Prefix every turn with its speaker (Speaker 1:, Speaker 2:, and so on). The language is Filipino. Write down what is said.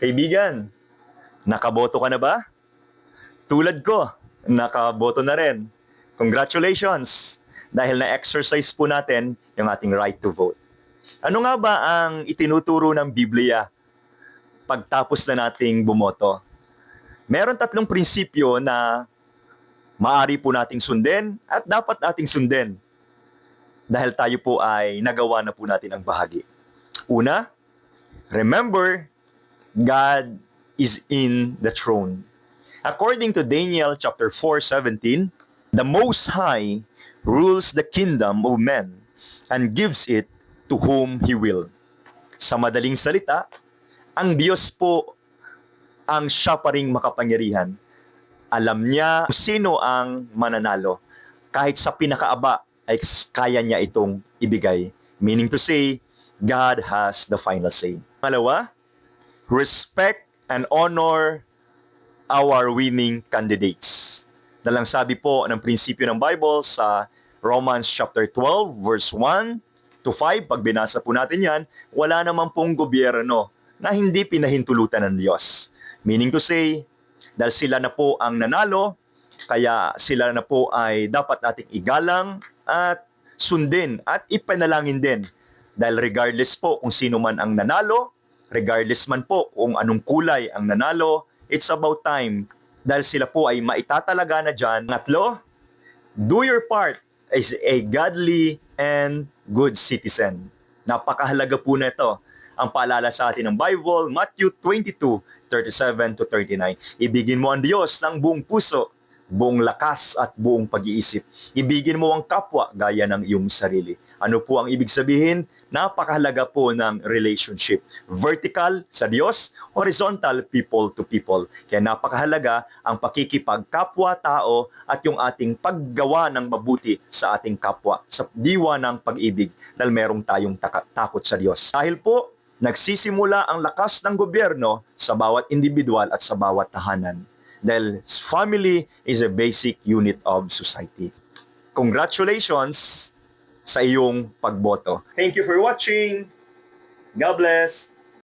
Speaker 1: Kaibigan, nakaboto ka na ba? Tulad ko, nakaboto na rin. Congratulations! Dahil na-exercise po natin yung ating right to vote. Ano nga ba ang itinuturo ng Biblia pagtapos na nating bumoto? Meron tatlong prinsipyo na maaari po nating sundin at dapat nating sundin dahil tayo po ay nagawa na po natin ang bahagi. Una, remember, God is in the throne. According to Daniel chapter 4:17, the Most High rules the kingdom of men and gives it to whom He will. Sa madaling salita, ang Diyos po ang siya pa ring makapangyarihan. Alam niya kung sino ang mananalo. Kahit sa pinakaaba ay kaya niya itong ibigay. Meaning to say, God has the final say. Pangalawa, respect and honor our winning candidates. Nalang sabi po ng prinsipyo ng Bible sa Romans chapter 12 verse 1 to 5, pag binasa po natin yan, wala naman pong gobyerno na hindi pinahintulutan ng Diyos. Meaning to say, dahil sila na po ang nanalo, kaya sila na po ay dapat nating igalang at sundin at ipanalangin din. Dahil regardless po kung sino man ang nanalo, regardless man po kung anong kulay ang nanalo, it's about time dahil sila po ay maitatalaga na dyan. Tatlo, do your part as a godly and good citizen. Napakahalaga po na ito. Ang paalala sa atin ng Bible, Matthew 22:37 to 39. Ibigin mo ang Diyos ng buong puso, buong lakas at buong pag-iisip. Ibigin mo ang kapwa gaya ng iyong sarili. Ano po ang ibig sabihin? Napakahalaga po ng relationship. Vertical sa Diyos, horizontal people to people. Kaya napakahalaga ang pakikipagkapwa-tao at yung ating paggawa ng mabuti sa ating kapwa, sa diwa ng pag-ibig dahil merong tayong takot sa Diyos. Dahil po, nagsisimula ang lakas ng gobyerno sa bawat individual at sa bawat tahanan. Dahil family is a basic unit of society. Congratulations sa iyong pagboto. Thank you for watching. God bless.